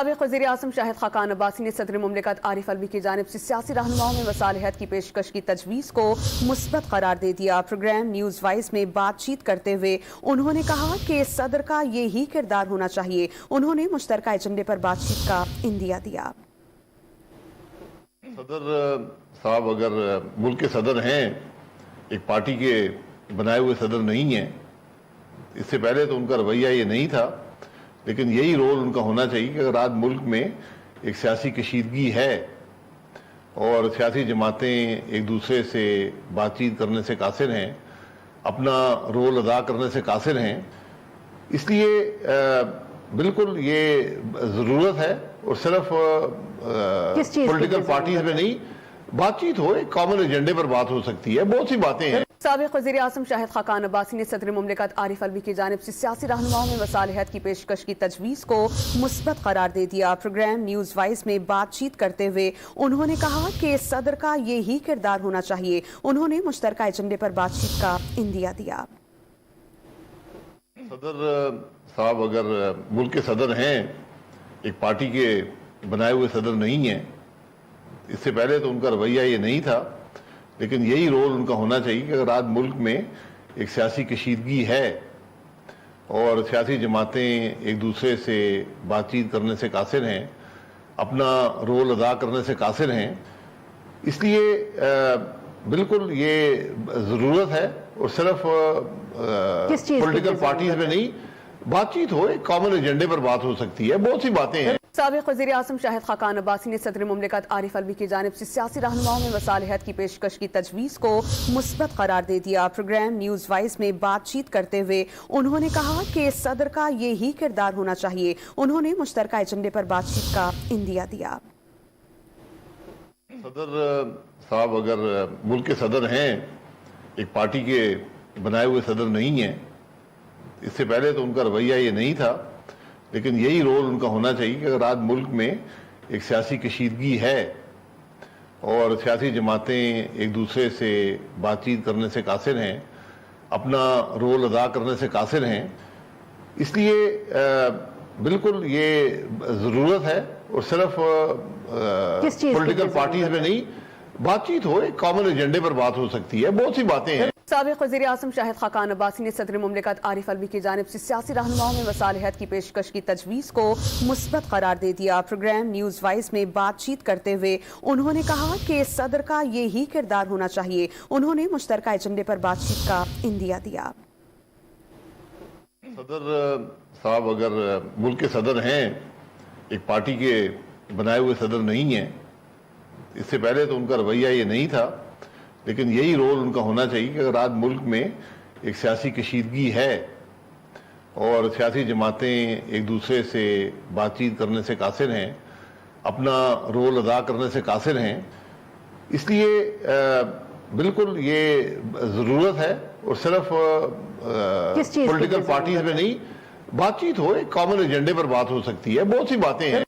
साबिक़ वज़ीर आज़म शाहिद खाकान अब्बासी ने सदर मुमलिकत आरिफ अलवी की जानिब से सियासी रहनुमाओं में मसालिहत की पेशकश की तजवीज़ को मुस्बत करार दे दिया। प्रोग्राम न्यूज़ वाइज में बातचीत करते हुए उन्होंने कहा कि सदर का ये ही किरदार होना चाहिए। उन्होंने मुश्तरका एजेंडे पर बातचीत का इंदिया दिया। सदर साहब अगर मुल्क के सदर हैं, एक पार्टी के बनाए हुए सदर नहीं हैं, इससे पहले तो उनका रवैया ये नहीं था, लेकिन यही रोल उनका होना चाहिए कि अगर आज मुल्क में एक सियासी कशीदगी है और सियासी जमातें एक दूसरे से बातचीत करने से कासिर हैं, अपना रोल अदा करने से कासिर हैं, इसलिए बिल्कुल ये ज़रूरत है और सिर्फ पॉलिटिकल पार्टीज में नहीं, बातचीत हो, एक कॉमन एजेंडे पर बात हो सकती है। बहुत सी बातें हैं। साबिक़ वज़ीर आज़म शाहिद खाकान अब्बासी ने सदर मुमलिकत आरिफ अलवी की जानिब से सियासी रहनुमाओं में मसालिहत की पेशकश की तजवीज़ को मुस्बत करार दे दिया। प्रोग्राम न्यूज़ वाइज में बातचीत करते हुए उन्होंने कहा कि सदर का ये ही किरदार होना चाहिए। उन्होंने मुश्तरका एजेंडे पर बातचीत का इंदिया दिया। सदर साहब अगर मुल्क के सदर हैं, एक पार्टी के बनाए हुए सदर नहीं हैं, इससे पहले तो उनका रवैया ये नहीं था, लेकिन यही रोल उनका होना चाहिए कि अगर आज मुल्क में एक सियासी कशीदगी है और सियासी जमातें एक दूसरे से बातचीत करने से कासिर हैं, अपना रोल अदा करने से कासिर हैं, इसलिए बिल्कुल ये ज़रूरत है और सिर्फ पॉलिटिकल पार्टीज में नहीं, बातचीत हो, एक कॉमन एजेंडे पर बात हो सकती है। बहुत सी बातें हैं। साबिक़ वज़ीर आज़म शाहिद खाकान अब्बासी ने सदर मुमलिकत आरिफ अलवी की जानिब से सियासी रहनुमाओं में मसालिहत की पेशकश की तजवीज़ को मुस्बत करार दे दिया। प्रोग्राम न्यूज़ वाइज में बातचीत करते हुए उन्होंने कहा कि सदर का ये ही किरदार होना चाहिए। उन्होंने मुश्तरका एजेंडे पर बातचीत का इंदिया दिया। सदर साहब अगर मुल्क के सदर हैं, एक पार्टी के बनाए हुए सदर नहीं हैं, इससे पहले तो उनका रवैया ये नहीं था, लेकिन यही रोल उनका होना चाहिए कि अगर आज मुल्क में एक सियासी कशीदगी है और सियासी जमातें एक दूसरे से बातचीत करने से कासिर हैं, अपना रोल अदा करने से कासिर हैं, इसलिए बिल्कुल ये ज़रूरत है और सिर्फ पॉलिटिकल पार्टीज में नहीं, बातचीत हो, एक कॉमन एजेंडे पर बात हो सकती है। बहुत सी बातें हैं। साबिक़ वज़ीर आज़म शाहिद खाकान अब्बासी ने सदर मुमलिकत आरिफ अलवी की जानिब से सियासी रहनुमाओं में मसालिहत की पेशकश की तजवीज़ को मुस्बत करार दे दिया। प्रोग्राम न्यूज़ वाइज में बातचीत करते हुए उन्होंने कहा कि सदर का ये ही किरदार होना चाहिए। उन्होंने मुश्तरका एजेंडे पर बातचीत का इंदिया दिया। सदर साहब अगर मुल्क के सदर हैं, एक पार्टी के बनाए हुए सदर नहीं हैं, इससे पहले तो उनका रवैया ये नहीं था, लेकिन यही रोल उनका होना चाहिए कि अगर आज मुल्क में एक सियासी कशीदगी है और सियासी जमातें एक दूसरे से बातचीत करने से कासिर हैं, अपना रोल अदा करने से कासिर हैं, इसलिए बिल्कुल ये ज़रूरत है और सिर्फ पॉलिटिकल पार्टीज में नहीं, बातचीत हो, एक कॉमन एजेंडे पर बात हो सकती है। बहुत सी बातें हैं।